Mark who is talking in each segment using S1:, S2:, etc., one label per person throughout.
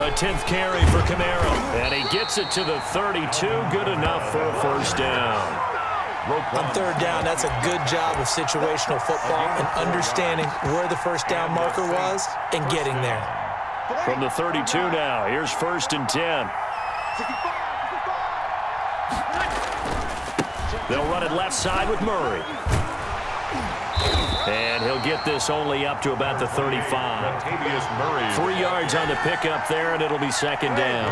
S1: A 10th carry for Camaro, and he gets it to the 32. Good enough for a first down.
S2: On third down, that's a good job of situational football and understanding where the first down marker was and getting there.
S1: From the 32 now, here's 1st and 10. They'll run it left side with Murray. And he'll get this only up to about the 35. 3 yards on the pickup there, and it'll be 2nd down.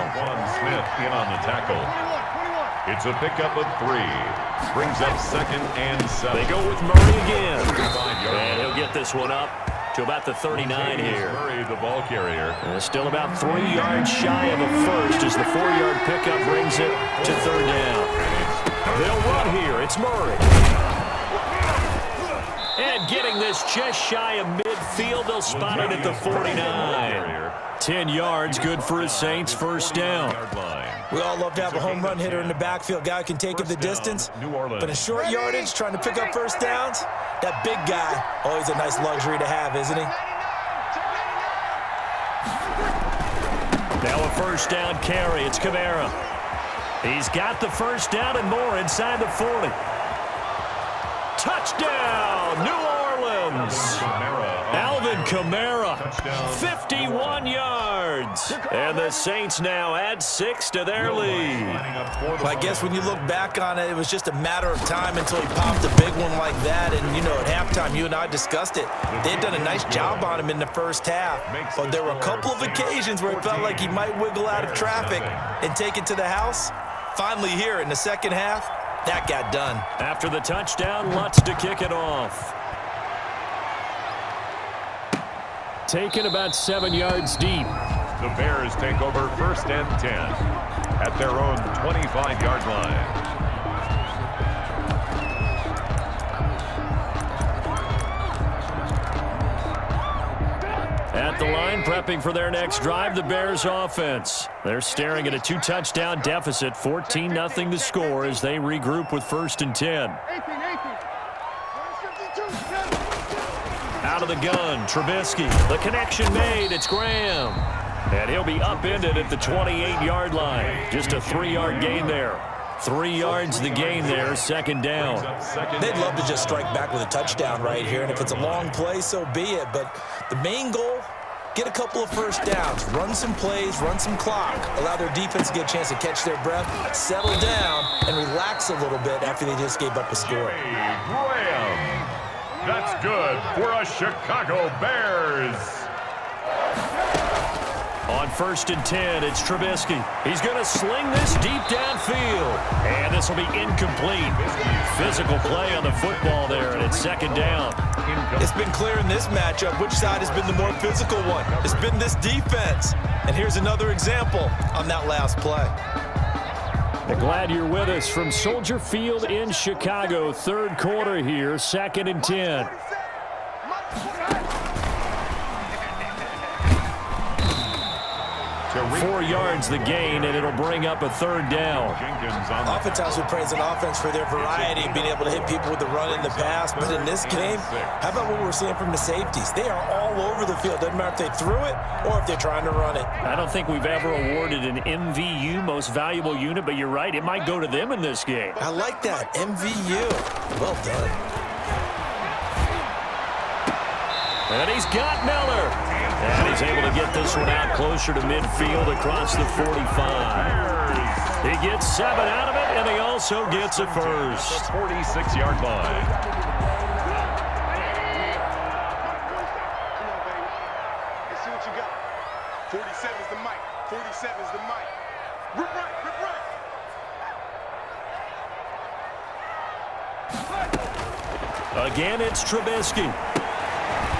S3: Smith in on the tackle. It's a pickup of 3. Brings up 2nd and 7.
S1: They go with Murray again. And he'll get this one up to about the 39 here.
S3: Murray, the ball carrier.
S1: And still about 3 yards shy of a first as the 4-yard pickup brings it to 3rd down. They'll run here. It's Murray. And getting this just shy of midfield, they'll spot it at the 49. 10 yards, good for his Saints, 1st down.
S2: We all love to have a home run hitter in the backfield. Guy who can take it the distance. But in short yardage, trying to pick up first downs, that big guy, always a nice luxury to have, isn't he?
S1: Now a first down carry. It's Camaro. He's got the first down and more inside the 40. Touchdown, New Orleans. Alvin Kamara, 51 yards. And the Saints now add 6 to their lead.
S2: Well, I guess when you look back on it, it was just a matter of time until he popped a big one like that. And, you know, at halftime, you and I discussed it. They had done a nice job on him in the first half. But there were a couple of occasions where it felt like he might wiggle out of traffic and take it to the house. Finally here in the second half, that got done.
S1: After the touchdown, Lutz to kick it off. Taken about 7 yards deep.
S3: The Bears take over 1st and 10 at their own 25-yard line.
S1: At the line, prepping for their next drive, the Bears offense. They're staring at a 2-touchdown deficit, 14-0 to score as they regroup with 1st and 10. Out of the gun, Trubisky. The connection made, it's Graham. And he'll be upended at the 28-yard line. Just a 3-yard gain there. 3 yards the gain there, 2nd down.
S2: They'd love to just strike back with a touchdown right here, and if it's a long play, so be it. But the main goal, get a couple of first downs, run some plays, run some clock, allow their defense to get a chance to catch their breath, settle down, and relax a little bit after they just gave up a score.
S3: Graham. That's good for a Chicago Bears.
S1: On 1st and 10, it's Trubisky. He's going to sling this deep downfield. And this will be incomplete. Physical play on the football there, and it's 2nd down.
S2: It's been clear in this matchup which side has been the more physical one. It's been this defense. And here's another example on that last play.
S1: Glad you're with us from Soldier Field in Chicago. 3rd quarter here, 2nd and 10. 4 yards the gain, and it'll bring up a 3rd down.
S2: Oftentimes we praise an offense for their variety, being able to hit people with the run in the pass. But in this game, how about what we're seeing from the safeties? They are all over the field. Doesn't matter if they threw it or if they're trying to run it.
S1: I don't think we've ever awarded an MVU, most valuable unit, but you're right. It might go to them in this game.
S2: I like that. MVU. Well done.
S1: And he's got Miller. And he's able to get this one out closer to midfield across the 45. He gets 7 out of it, and he also gets a first.
S3: The 46-yard line.
S4: Let's see what you got. 47 is the mic. 47 is the mic. Rip right, rip right.
S1: Again, it's Trubisky.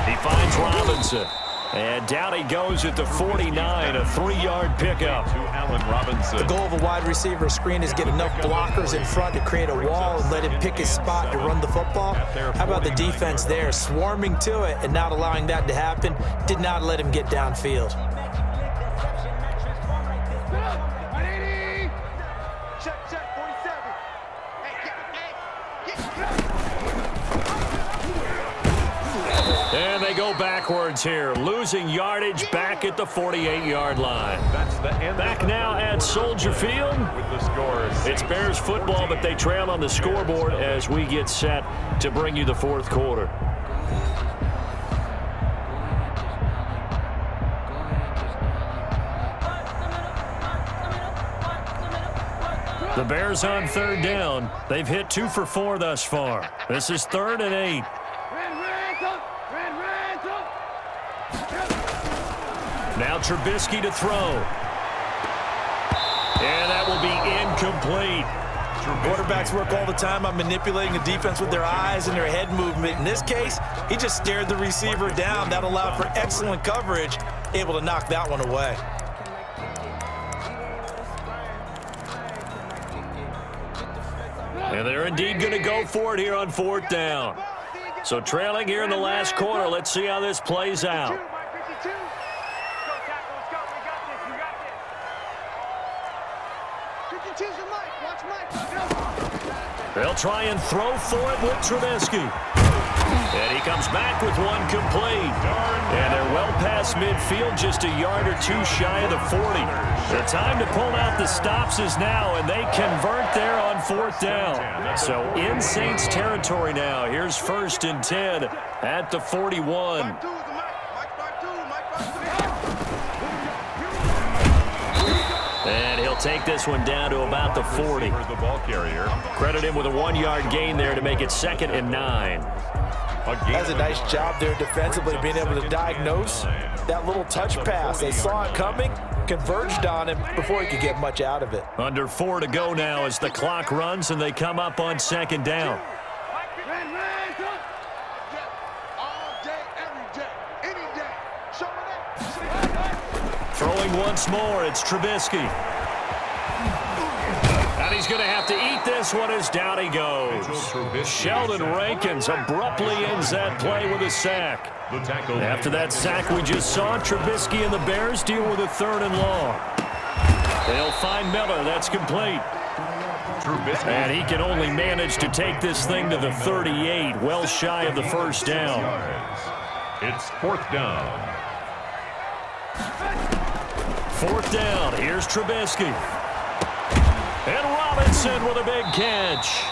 S1: He finds Robinson. And down he goes at the 49, a 3-yard pickup.
S3: To Allen Robinson.
S2: The goal of a wide receiver screen is get enough blockers in front to create a wall and let him pick his spot to run the football. How about the defense there, swarming to it and not allowing that to happen? Did not let him get downfield.
S4: Check, 47. Hey, get.
S1: And they they go backwards here, losing yardage back at the 48-yard line.
S3: That's the end.
S1: Back now at Soldier Field.
S3: With the score,
S1: It's Bears football, but they trail on the scoreboard as we get set to bring you the fourth quarter. The Bears on third down. They've hit 2 for 4 thus far. This is 3rd and 8. Now Trubisky to throw. And that will be incomplete.
S2: Quarterbacks work all the time on manipulating the defense with their eyes and their head movement. In this case, he just stared the receiver down. That allowed for excellent coverage, able to knock that one away.
S1: And they're indeed going to go for it here on 4th down. So trailing here in the last quarter. Let's see how this plays out. They'll try and throw for it with Trubisky. And he comes back with one complete. And they're well past midfield, just a yard or 2 shy of the 40. The time to pull out the stops is now, and they convert there on 4th down. So in Saints territory now. Here's 1st and 10 at the 41. And he'll take this one down to about the 40.
S3: The ball carrier.
S1: Credit him with a 1-yard gain there to make it 2nd and 9.
S2: That's a nice job there defensively, being able to diagnose that little touch pass. They saw it coming, converged on him before he could get much out of it.
S1: Under 4 to go now as the clock runs and they come up on 2nd down. Throwing once more, it's Trubisky. And he's going to have to eat this one as down he goes. Sheldon Rankins abruptly ends that play with a sack. After that sack we just saw, Trubisky and the Bears deal with a 3rd and long. They'll find Miller. That's complete. And he can only manage to take this thing to the 38, well shy of the 1st down.
S3: It's 4th down.
S1: 4th down. Here's Trubisky. And Robinson with a big catch.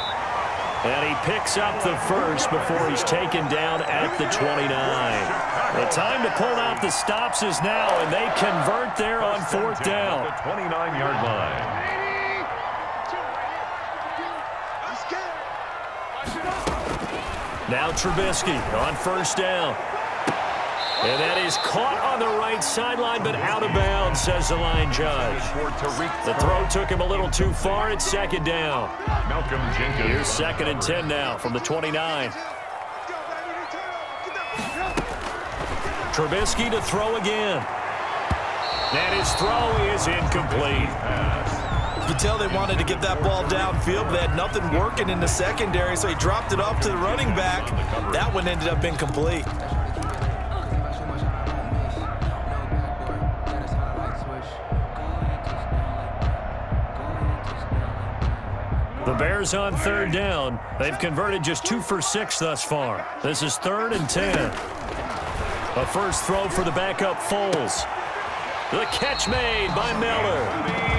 S1: And he picks up the 1st before he's taken down at the 29. The time to pull out the stops is now, and they convert there on 4th down.
S3: The 29-yard line.
S1: Now Trubisky on 1st down. And that is caught on the right sideline, but out of bounds, says the line judge. The throw took him a little too far. It's 2nd down.
S3: Malcolm Jenkins.
S1: Here's 2nd and 10 now from the 29. Trubisky to throw again. And his throw is incomplete.
S2: You could tell they wanted to get that ball downfield, but they had nothing working in the secondary, so he dropped it off to the running back. That one ended up incomplete.
S1: The Bears on 3rd down. They've converted just 2 for 6 thus far. This is 3rd and 10. A first throw for the backup Foles. The catch made by Miller.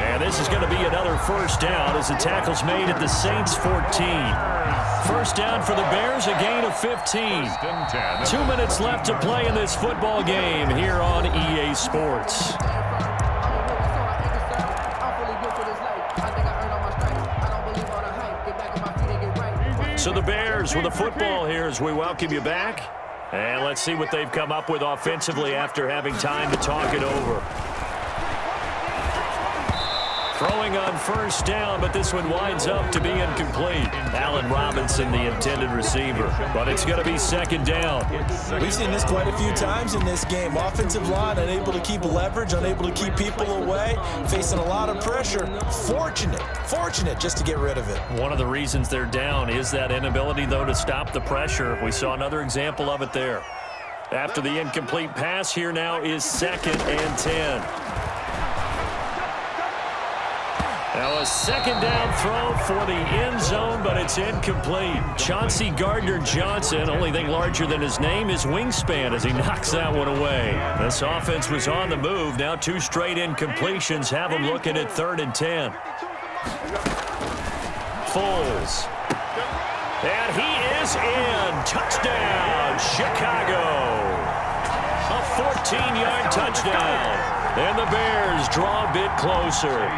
S1: And this is going to be another 1st down as the tackle's made at the Saints 14. 1st down for the Bears, a gain of 15. 2 minutes left to play in this football game here on EA Sports. So the Bears with the football here as we welcome you back. And let's see what they've come up with offensively after having time to talk it over. Throwing on 1st down, but this one winds up to be incomplete. Allen Robinson, the intended receiver. But it's going to be 2nd down.
S2: We've seen this quite a few times in this game. Offensive line unable to keep leverage, unable to keep people away, facing a lot of pressure. Fortunate just to get rid of it.
S1: One of the reasons they're down is that inability, though, to stop the pressure. We saw another example of it there. After the incomplete pass, here now is 2nd and 10. Now a second down throw for the end zone, but it's incomplete. Chauncey Gardner-Johnson, only thing larger than his name is wingspan as he knocks that one away. This offense was on the move. Now 2 straight incompletions have them looking at 3rd and 10. Foles. And he is in. Touchdown, Chicago. A 14-yard touchdown. And the Bears draw a bit closer.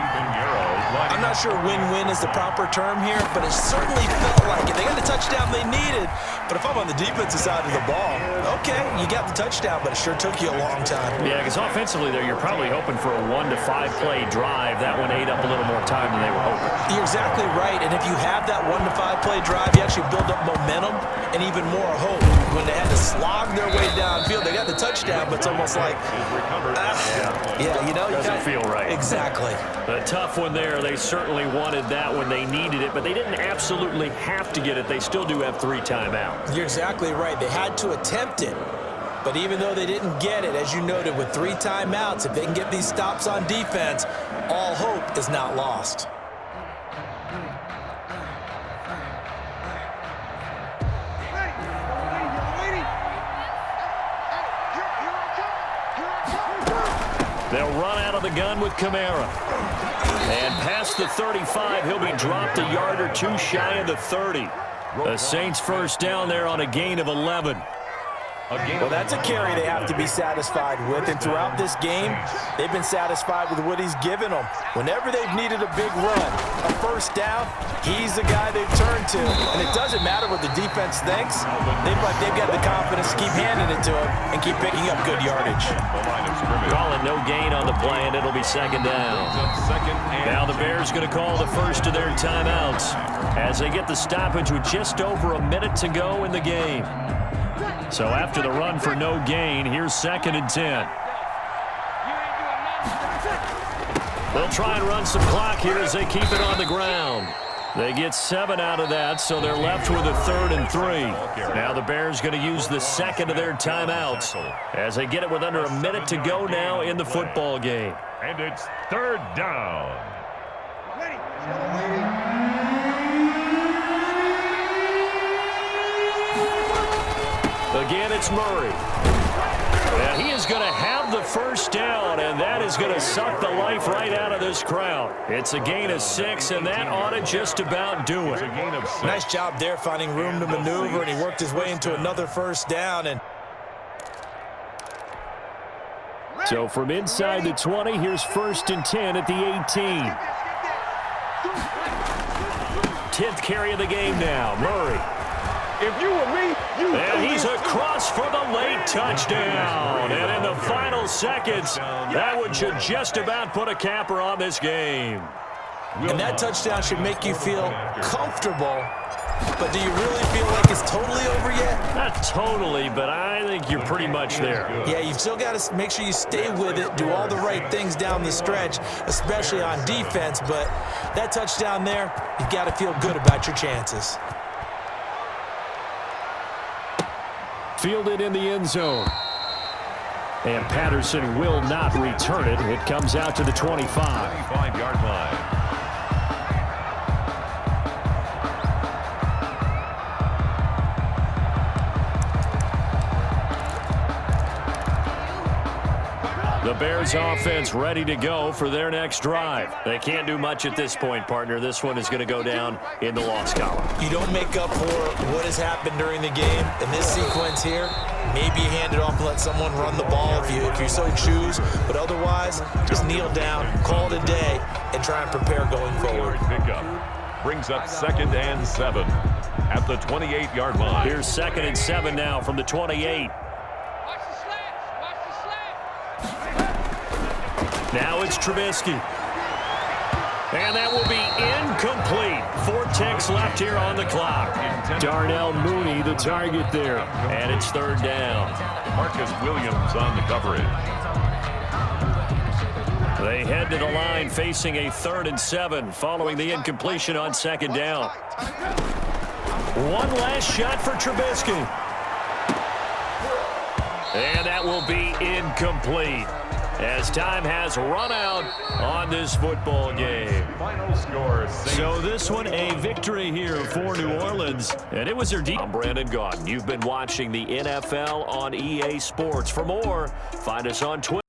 S2: I'm not sure win-win is the proper term here, but it certainly felt like it. They got the touchdown they needed, but if I'm on the defensive side of the ball, okay, you got the touchdown, but it sure took you a long time.
S1: Yeah, because offensively there, you're probably hoping for a 1 to 5 play drive. That one ate up a little more time than they were hoping.
S2: You're exactly right, and if you have that 1 to 5 play drive, you actually build up momentum and even more hope. When they had to slog their way downfield, they got the touchdown, but it's almost like, yeah, you know.
S1: Doesn't feel right.
S2: Exactly.
S1: A tough one there. They certainly wanted that when they needed it, but they didn't absolutely have to get it. They still do have 3 timeouts.
S2: You're exactly right. They had to attempt it. But even though they didn't get it, as you noted, with 3 timeouts, if they can get these stops on defense, all hope is not lost.
S1: They'll run out of the gun with Kamara. And past the 35, he'll be dropped a yard or 2 shy of the 30. The Saints first down there on a gain of 11.
S2: Well, that's a carry they have to be satisfied with, and throughout this game, they've been satisfied with what he's given them. Whenever they've needed a big run, a first down, he's the guy they've turned to. And it doesn't matter what the defense thinks. They've got the confidence to keep handing it to him and keep picking up good yardage.
S1: Calling no gain on the play, and it'll be second down. Now the Bears going to call the first of their timeouts as they get the stoppage with just over a minute to go in the game. So after the run for no gain, here's 2nd and 10. They'll try and run some clock here as they keep it on the ground. They get 7 out of that, so they're left with a 3rd and 3. Now the Bears going to use the second of their timeouts as they get it with under a minute to go now in the football game.
S3: And it's 3rd down.
S1: Again, it's Murray. And he is going to have the first down, and that is going to suck the life right out of this crowd. It's a gain of 6, and that ought to just about do it.
S2: Nice job there finding room to maneuver, and he worked his way into another first down. And
S1: so from inside the 20, here's 1st and 10 at the 18. 10th carry of the game now, Murray.
S4: If you were me,
S1: and he's across for the late touchdown. And in the final seconds, that one should just about put a capper on this game.
S2: And that touchdown should make you feel comfortable. But do you really feel like it's totally over yet?
S1: Not totally, but I think you're pretty much there.
S2: Yeah, you've still got to make sure you stay with it, do all the right things down the stretch, especially on defense. But that touchdown there, you've got to feel good about your chances.
S1: Fielded in the end zone. And Patterson will not return it. It comes out to the 25.
S3: 25-yard line.
S1: The Bears offense ready to go for their next drive. They can't do much at this point, partner. This one is going to go down in the loss column.
S2: You don't make up for what has happened during the game. In this sequence here, maybe you hand it off and let someone run the ball if you so choose. But otherwise, just kneel down, call it a day, and try and prepare going forward.
S3: Pickup brings up 2nd and 7 at the 28-yard line.
S1: Here's 2nd and 7 now from the 28. Now it's Trubisky. And that will be incomplete. 4 ticks left here on the clock. Darnell Mooney, the target there. And it's 3rd down.
S3: Marcus Williams on the coverage.
S1: They head to the line facing a 3rd and 7 following the incompletion on 2nd down. One last shot for Trubisky. And that will be incomplete. as time has run out on this football game.
S3: Final score,
S1: So this one a victory here for New Orleans, and it was their deep. I'm Brandon Gaudin. You've been watching the NFL on EA Sports. For more, find us on Twitter.